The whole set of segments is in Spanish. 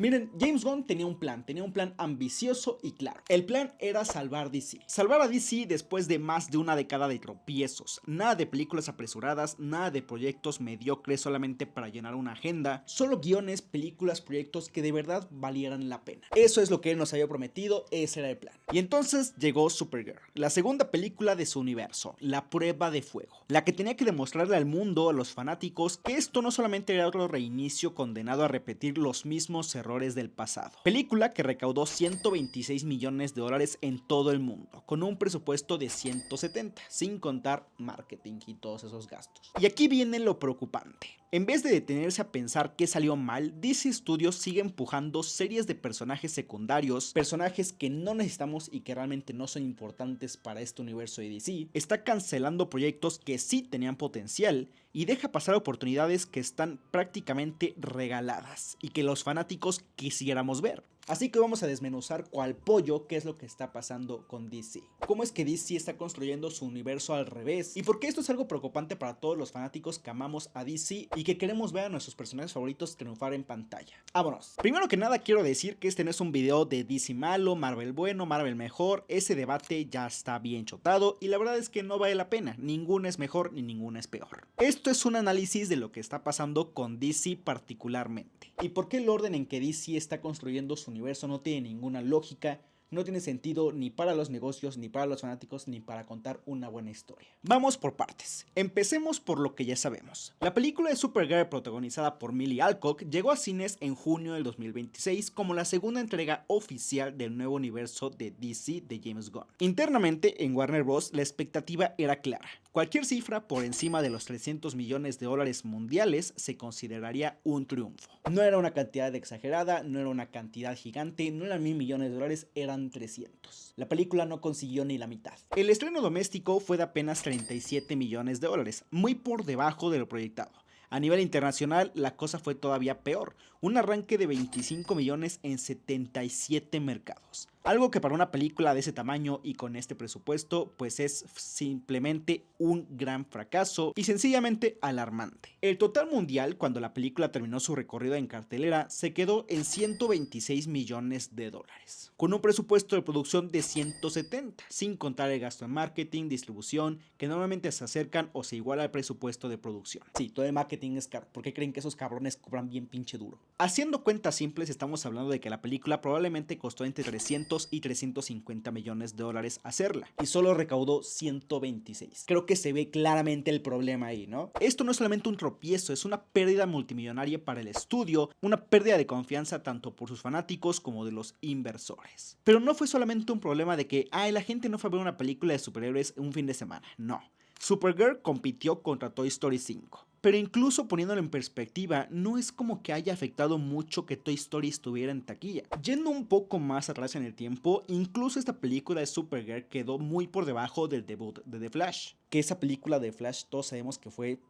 Miren, James Gunn tenía un plan ambicioso y claro. El plan era salvar DC. Salvar a DC después de más de una década de tropiezos. Nada de películas apresuradas, nada de proyectos mediocres solamente para llenar una agenda. Solo guiones, películas, proyectos que de verdad valieran la pena. Eso es lo que él nos había prometido, ese era el plan. Y entonces llegó Supergirl, la segunda película de su universo, La Prueba de Fuego. La que tenía que demostrarle al mundo, a los fanáticos, que esto no solamente era otro reinicio condenado a repetir los mismos errores del pasado. Película que recaudó 126 millones de dólares en todo el mundo, con un presupuesto de 170, sin contar marketing y todos esos gastos. Y aquí viene lo preocupante. En vez de detenerse a pensar qué salió mal, DC Studios sigue empujando series de personajes secundarios, personajes que no necesitamos y que realmente no son importantes para este universo de DC, está cancelando proyectos que sí tenían potencial y deja pasar oportunidades que están prácticamente regaladas y que los fanáticos quisiéramos ver. Así que vamos a desmenuzar cual pollo qué es lo que está pasando con DC. Cómo es que DC está construyendo su universo al revés y por qué esto es algo preocupante para todos los fanáticos que amamos a DC y que queremos ver a nuestros personajes favoritos triunfar en pantalla. Vámonos. Primero que nada quiero decir que este no es un video de DC malo, Marvel bueno, Marvel mejor. Ese debate ya está bien chotado y la verdad es que no vale la pena. Ninguna es mejor ni ninguna es peor. Esto es un análisis de lo que está pasando con DC particularmente. Y por qué el orden en que DC está construyendo su universo no tiene ninguna lógica, no tiene sentido ni para los negocios, ni para los fanáticos, ni para contar una buena historia. Vamos por partes. Empecemos por lo que ya sabemos. La película de Supergirl protagonizada por Millie Alcock llegó a cines en junio del 2026 como la segunda entrega oficial del nuevo universo de DC de James Gunn. Internamente en Warner Bros. La expectativa era clara. Cualquier cifra por encima de los 300 millones de dólares mundiales se consideraría un triunfo. No era una cantidad exagerada, no era una cantidad gigante, no eran 1.000 millones de dólares, eran 300. La película no consiguió ni la mitad. El estreno doméstico fue de apenas 37 millones de dólares, muy por debajo de lo proyectado. A nivel internacional la cosa fue todavía peor, un arranque de 25 millones en 77 mercados. Algo que para una película de ese tamaño y con este presupuesto pues es simplemente un gran fracaso y sencillamente alarmante. El total mundial cuando la película terminó su recorrido en cartelera se quedó en 126 millones de dólares, con un presupuesto de producción de 170, sin contar el gasto en marketing, distribución, que normalmente se acercan o se iguala al presupuesto de producción. Sí, todo el marketing es caro, ¿por qué creen que esos cabrones cobran bien pinche duro? Haciendo cuentas simples estamos hablando de que la película probablemente costó entre 300 y 350 millones de dólares hacerla y solo recaudó 126. Creo que se ve claramente el problema ahí, ¿no? Esto no es solamente un tropiezo, es una pérdida multimillonaria para el estudio, una pérdida de confianza tanto por sus fanáticos como de los inversores. Pero no fue solamente un problema de que la gente no fue a ver una película de superhéroes un fin de semana, no. Supergirl compitió contra Toy Story 5. Pero incluso poniéndolo en perspectiva, no es como que haya afectado mucho que Toy Story estuviera en taquilla. Yendo un poco más atrás en el tiempo, incluso esta película de Supergirl quedó muy por debajo del debut de The Flash. Que esa película de Flash todos sabemos que fue.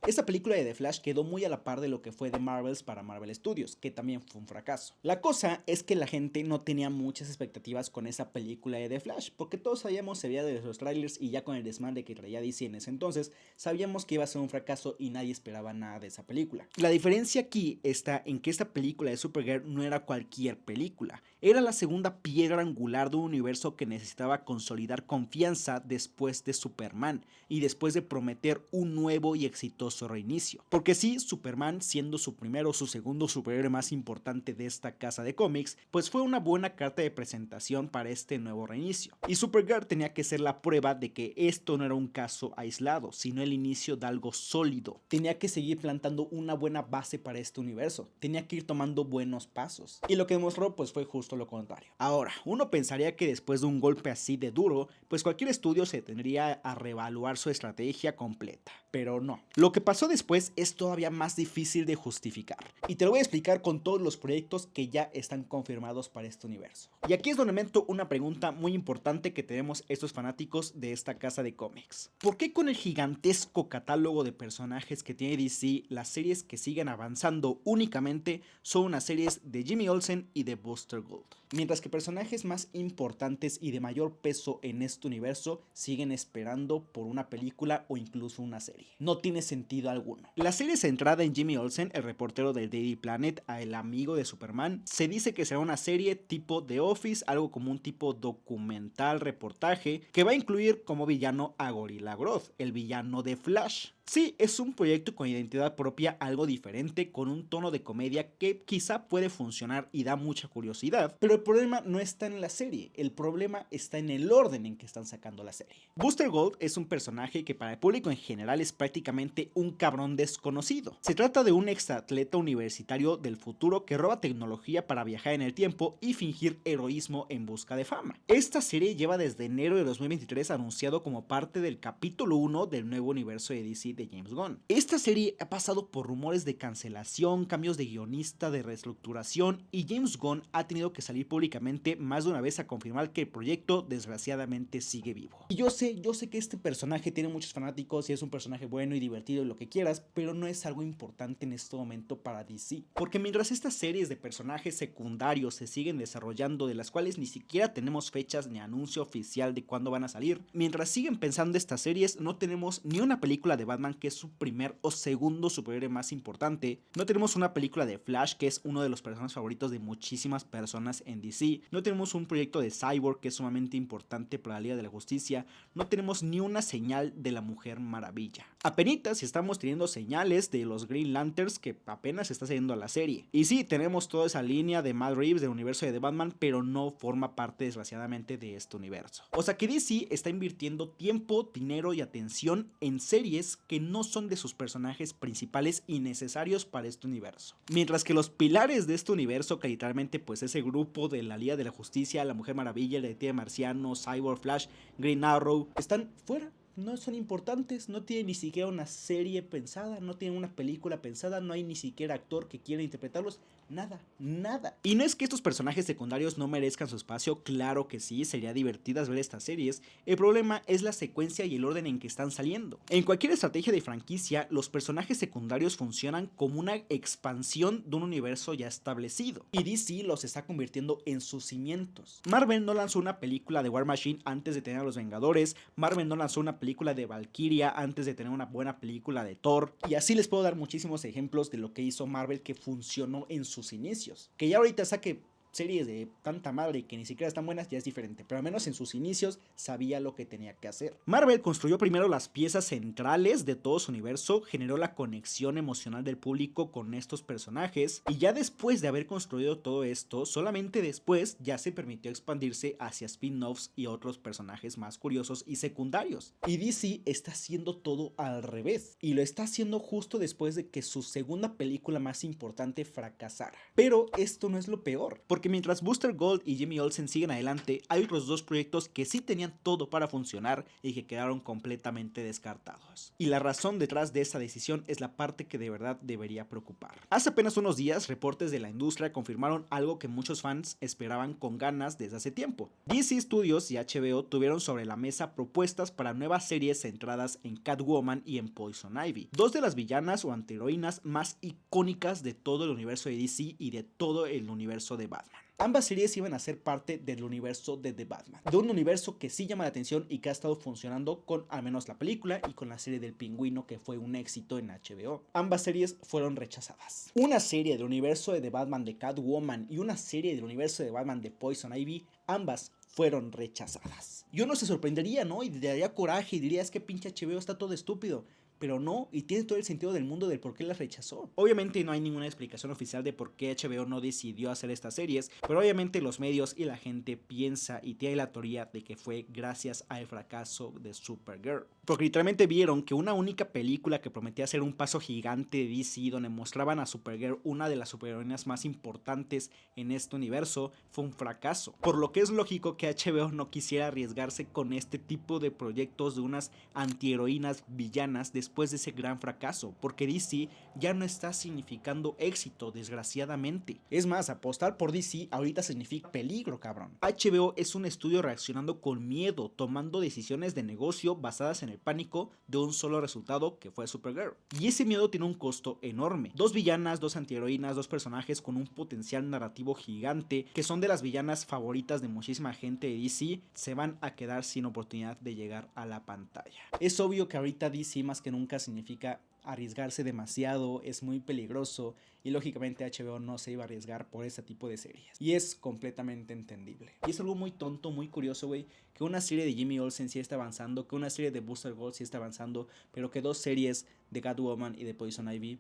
Esta película de The Flash quedó muy a la par de lo que fue The Marvels para Marvel Studios, que también fue un fracaso. La cosa es que la gente no tenía muchas expectativas con esa película de The Flash, porque todos sabíamos, se veía de los trailers y ya con el desmadre que traía DC en ese entonces, sabíamos que iba a ser un fracaso y nadie esperaba nada de esa película. La diferencia aquí está en que esta película de Supergirl no era cualquier película, era la segunda piedra angular de un universo que necesitaba consolidar confianza después de Superman y después de prometer un nuevo y exitoso reinicio. Porque sí, Superman, siendo su primero o su segundo superhéroe más importante de esta casa de cómics, pues fue una buena carta de presentación para este nuevo reinicio. Y Supergirl tenía que ser la prueba de que esto no era un caso aislado, sino el inicio de algo sólido. Tenía que seguir plantando una buena base para este universo. Tenía que ir tomando buenos pasos. Y lo que demostró pues fue justo lo contrario. Ahora, uno pensaría que después de un golpe así de duro, pues cualquier estudio se tendría a reevaluar su estrategia completa. Pero no. Lo que pasó después es todavía más difícil de justificar. Y te lo voy a explicar con todos los proyectos que ya están confirmados para este universo. Y aquí es donde meto una pregunta muy importante que tenemos estos fanáticos de esta casa de cómics. ¿Por qué con el gigantesco catálogo de personajes que tiene DC, las series que siguen avanzando únicamente son unas series de Jimmy Olsen y de Buster Gold? mientras que personajes más importantes y de mayor peso en este universo siguen esperando por una película o incluso una serie. No tiene sentido alguno. La serie centrada en Jimmy Olsen, el reportero del Daily Planet, el amigo de Superman, se dice que será una serie tipo The Office, algo como un tipo documental reportaje, que va a incluir como villano a Gorilla Grodd, el villano de Flash. Sí, es un proyecto con identidad propia, algo diferente, con un tono de comedia que quizá puede funcionar y da mucha curiosidad, pero el problema no está en la serie, el problema está en el orden en que están sacando la serie. Booster Gold es un personaje que para el público en general es prácticamente un cabrón desconocido. Se trata de un exatleta universitario del futuro que roba tecnología para viajar en el tiempo y fingir heroísmo en busca de fama. Esta serie lleva desde enero de 2023 anunciado como parte del capítulo 1 del nuevo universo de DC de James Gunn. Esta serie ha pasado por rumores de cancelación, cambios de guionista, de reestructuración, y James Gunn ha tenido que salir públicamente más de una vez a confirmar que el proyecto desgraciadamente sigue vivo. Y yo sé que este personaje tiene muchos fanáticos y es un personaje bueno y divertido y lo que quieras, pero no es algo importante en este momento para DC. Porque mientras estas series de personajes secundarios se siguen desarrollando, de las cuales ni siquiera tenemos fechas ni anuncio oficial de cuándo van a salir, mientras siguen pensando estas series, no tenemos ni una película de Batman, que es su primer o segundo superhéroe más importante. No tenemos una película de Flash, que es uno de los personajes favoritos de muchísimas personas en DC. No tenemos un proyecto de Cyborg, que es sumamente importante para la Liga de la Justicia. No tenemos ni una señal de la Mujer Maravilla. Apenitas estamos teniendo señales de los Green Lanterns, que apenas está saliendo a la serie. Y sí, tenemos toda esa línea de Matt Reeves del universo de The Batman, pero no forma parte desgraciadamente de este universo. O sea que DC está invirtiendo tiempo, dinero y atención en series que no son de sus personajes principales y necesarios para este universo. Mientras que los pilares de este universo, que literalmente pues ese grupo de la Liga de la Justicia, la Mujer Maravilla, el Detective Marciano, Cyborg, Flash, Green Arrow, están fuera. No son importantes, no tienen ni siquiera una serie pensada, no tienen una película pensada, no hay ni siquiera actor que quiera interpretarlos, nada, nada. Y no es que estos personajes secundarios no merezcan su espacio, claro que sí, sería divertidas ver estas series. El problema es la secuencia y el orden en que están saliendo. En cualquier estrategia de franquicia, los personajes secundarios funcionan como una expansión de un universo ya establecido, y DC los está convirtiendo en sus cimientos. Marvel no lanzó una película de War Machine antes de tener a los Vengadores, Marvel no lanzó una película de Valkyria antes de tener una buena película de Thor, y así les puedo dar muchísimos ejemplos de lo que hizo Marvel que funcionó en sus inicios. Que ya ahorita saque series de tanta madre que ni siquiera están buenas ya es diferente, pero al menos en sus inicios sabía lo que tenía que hacer. Marvel construyó primero las piezas centrales de todo su universo, generó la conexión emocional del público con estos personajes, y ya después de haber construido todo esto, solamente después ya se permitió expandirse hacia spin-offs y otros personajes más curiosos y secundarios. Y DC está haciendo todo al revés, y lo está haciendo justo después de que su segunda película más importante fracasara. Pero esto no es lo peor, porque mientras Booster Gold y Jimmy Olsen siguen adelante, hay otros dos proyectos que sí tenían todo para funcionar y que quedaron completamente descartados. Y la razón detrás de esa decisión es la parte que de verdad debería preocupar. Hace apenas unos días, reportes de la industria confirmaron algo que muchos fans esperaban con ganas desde hace tiempo. DC Studios y HBO tuvieron sobre la mesa propuestas para nuevas series centradas en Catwoman y en Poison Ivy, dos de las villanas o antiheroínas más icónicas de todo el universo de DC y de todo el universo de Batman. Ambas series iban a ser parte del universo de The Batman, de un universo que sí llama la atención y que ha estado funcionando con al menos la película y con la serie del Pingüino, que fue un éxito en HBO. Ambas series fueron rechazadas. Una serie del universo de The Batman de Catwoman y una serie del universo de Batman de Poison Ivy, ambas fueron rechazadas. Y uno se sorprendería, ¿no? Y le daría coraje y diría, es que pinche HBO está todo estúpido. Pero no, y tiene todo el sentido del mundo del por qué las rechazó. Obviamente no hay ninguna explicación oficial de por qué HBO no decidió hacer estas series, pero obviamente los medios y la gente piensa y tiene la teoría de que fue gracias al fracaso de Supergirl. Porque literalmente vieron que una única película que prometía ser un paso gigante de DC, donde mostraban a Supergirl, una de las superheroínas más importantes en este universo, fue un fracaso. Por lo que es lógico que HBO no quisiera arriesgarse con este tipo de proyectos de unas antiheroínas villanas después de ese gran fracaso, porque DC ya no está significando éxito, desgraciadamente. Es más, apostar por DC ahorita significa peligro, cabrón. HBO es un estudio reaccionando con miedo, tomando decisiones de negocio basadas en el el pánico de un solo resultado que fue Supergirl. Y ese miedo tiene un costo enorme. 2 villanas, 2 antiheroínas, 2 personajes con un potencial narrativo gigante, que son de las villanas favoritas de muchísima gente de DC, se van a quedar sin oportunidad de llegar a la pantalla. Es obvio que ahorita DC más que nunca significa arriesgarse demasiado, es muy peligroso y lógicamente HBO no se iba a arriesgar por ese tipo de series. Y es completamente entendible. Y es algo muy tonto, muy curioso, güey, que una serie de Jimmy Olsen sí está avanzando, que una serie de Booster Gold sí está avanzando, pero que 2 series de Catwoman y de Poison Ivy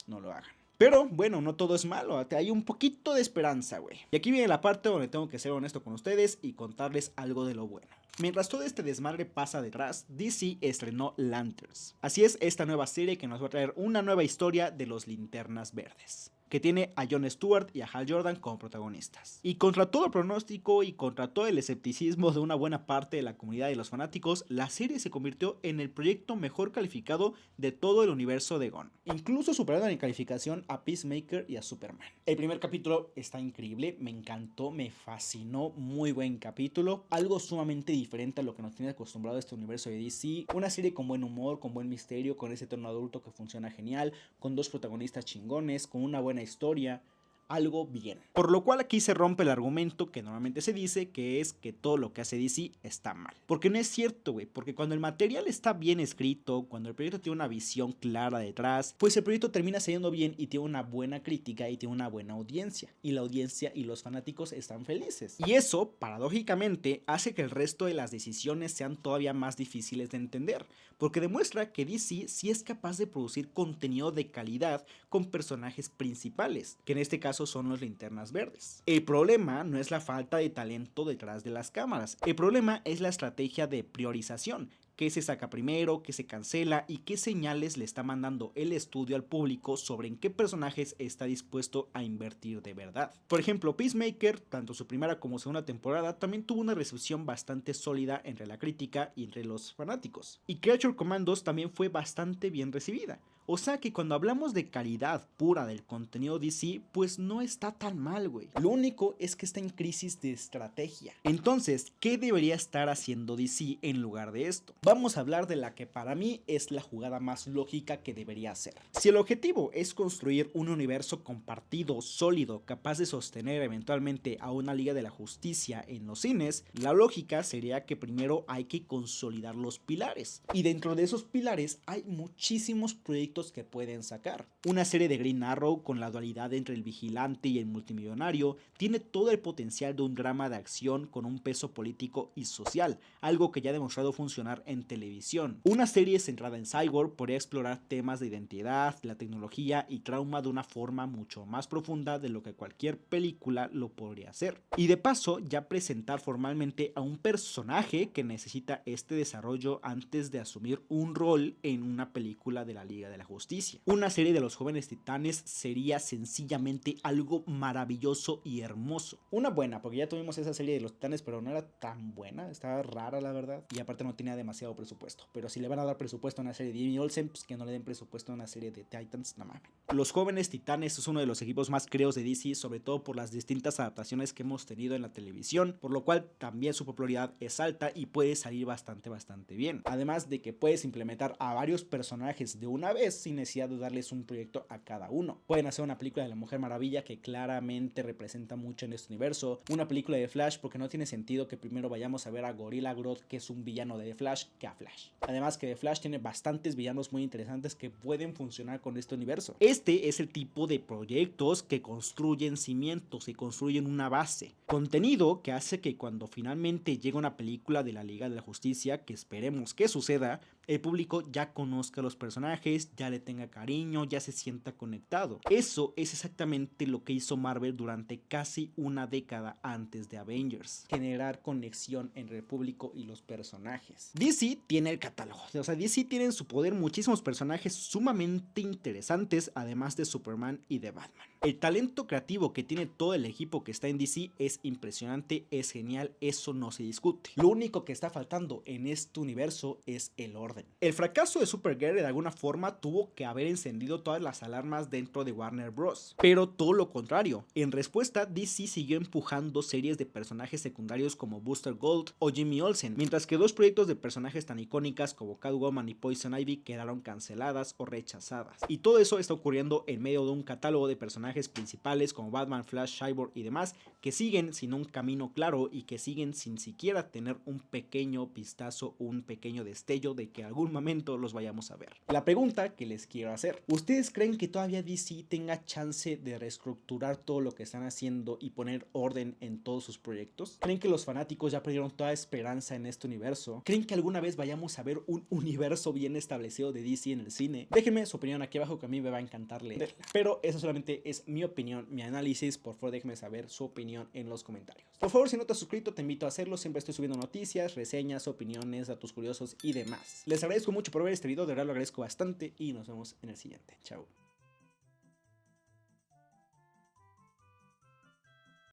no lo hagan. Pero bueno, no todo es malo, hay un poquito de esperanza, güey. Y aquí viene la parte donde tengo que ser honesto con ustedes y contarles algo de lo bueno. Mientras todo este desmadre pasa detrás, DC estrenó Lanterns. Así es, esta nueva serie que nos va a traer una nueva historia de los Linternas Verdes, que tiene a Jon Stewart y a Hal Jordan como protagonistas. Y contra todo pronóstico y contra todo el escepticismo de una buena parte de la comunidad y los fanáticos, la serie se convirtió en el proyecto mejor calificado de todo el universo de Gunn, incluso superando en calificación a Peacemaker y a Superman. El primer capítulo está increíble, me encantó, me fascinó, muy buen capítulo, algo sumamente diferente a lo que nos tiene acostumbrado este universo de DC, una serie con buen humor, con buen misterio, con ese tono adulto que funciona genial, con 2 protagonistas chingones, con una buena historia, algo bien. Por lo cual aquí se rompe el argumento que normalmente se dice, que es que todo lo que hace DC está mal. Porque no es cierto, güey, porque cuando el material está bien escrito, cuando el proyecto tiene una visión clara detrás, pues el proyecto termina saliendo bien y tiene una buena crítica y tiene una buena audiencia. Y la audiencia y los fanáticos están felices. Y eso, paradójicamente, hace que el resto de las decisiones sean todavía más difíciles de entender, porque demuestra que DC sí es capaz de producir contenido de calidad con personajes principales, que en este caso son los Linternas Verdes. El problema no es la falta de talento detrás de las cámaras, el problema es la estrategia de priorización. ¿Qué se saca primero? ¿Qué se cancela? ¿Y qué señales le está mandando el estudio al público sobre en qué personajes está dispuesto a invertir de verdad? Por ejemplo, Peacemaker, tanto su primera como segunda temporada, también tuvo una recepción bastante sólida entre la crítica y entre los fanáticos. Y Creature Commandos también fue bastante bien recibida. O sea que cuando hablamos de calidad pura del contenido DC, pues no está tan mal, güey. Lo único es que está en crisis de estrategia. Entonces, ¿qué debería estar haciendo DC en lugar de esto? Vamos a hablar de la que para mí es la jugada más lógica que debería hacer. Si el objetivo es construir un universo compartido, sólido, capaz de sostener eventualmente a una Liga de la Justicia en los cines, la lógica sería que primero hay que consolidar los pilares. Y dentro de esos pilares hay muchísimos proyectos que pueden sacar. Una serie de Green Arrow con la dualidad entre el vigilante y el multimillonario tiene todo el potencial de un drama de acción con un peso político y social, algo que ya ha demostrado funcionar en televisión. Una serie centrada en Cyborg podría explorar temas de identidad, la tecnología y trauma de una forma mucho más profunda de lo que cualquier película lo podría hacer. Y de paso, ya presentar formalmente a un personaje que necesita este desarrollo antes de asumir un rol en una película de la Liga de la Justicia. Una serie de los Jóvenes Titanes sería sencillamente algo maravilloso y hermoso. Una buena, porque ya tuvimos esa serie de los Titanes, pero no era tan buena, estaba rara la verdad, y aparte no tenía demasiado presupuesto. Pero si le van a dar presupuesto a una serie de Jimmy Olsen, pues que no le den presupuesto a una serie de Titans, no mames. Los Jóvenes Titanes es uno de los equipos más creados de DC, sobre todo por las distintas adaptaciones que hemos tenido en la televisión, por lo cual también su popularidad es alta y puede salir bastante bien. Además de que puedes implementar a varios personajes de una vez sin necesidad de darles un proyecto a cada uno. Pueden hacer una película de la Mujer Maravilla que claramente representa mucho en este universo, una película de Flash porque no tiene sentido que primero vayamos a ver a Gorilla Grodd, que es un villano de The Flash, que a Flash. Además que The Flash tiene bastantes villanos muy interesantes que pueden funcionar con este universo. Este es el tipo de proyectos que construyen cimientos y construyen una base. Contenido que hace que cuando finalmente llegue una película de la Liga de la Justicia, que esperemos que suceda, el público ya conozca a los personajes, ya le tenga cariño, ya se sienta conectado. Eso es exactamente lo que hizo Marvel durante casi una década antes de Avengers. Generar conexión entre el público y los personajes. DC tiene el catálogo, o sea, DC tiene en su poder muchísimos personajes sumamente interesantes, además de Superman y de Batman. El talento creativo que tiene todo el equipo que está en DC es impresionante, es genial, eso no se discute. Lo único que está faltando en este universo es el orden. orden. El fracaso de Supergirl de alguna forma tuvo que haber encendido todas las alarmas dentro de Warner Bros. Pero todo lo contrario. En respuesta, DC siguió empujando series de personajes secundarios como Booster Gold o Jimmy Olsen, mientras que dos proyectos de personajes tan icónicas como Catwoman y Poison Ivy quedaron canceladas o rechazadas. Y todo eso está ocurriendo en medio de un catálogo de personajes principales como Batman, Flash, Cyborg y demás que siguen sin un camino claro y que siguen sin siquiera tener un pequeño vistazo, un pequeño destello de que algún momento los vayamos a ver. La pregunta que les quiero hacer: ¿ustedes creen que todavía DC tenga chance de reestructurar todo lo que están haciendo y poner orden en todos sus proyectos? ¿Creen que los fanáticos ya perdieron toda esperanza en este universo? ¿Creen que alguna vez vayamos a ver un universo bien establecido de DC en el cine? Déjenme su opinión aquí abajo, que a mí me va a encantar leerla. Pero eso solamente es mi opinión, mi análisis. Por favor, déjenme saber su opinión en los comentarios. Por favor, si no te has suscrito, te invito a hacerlo. Siempre estoy subiendo noticias, reseñas, opiniones, datos curiosos y demás. Les agradezco mucho por ver este video, de verdad lo agradezco bastante y nos vemos en el siguiente. Chao.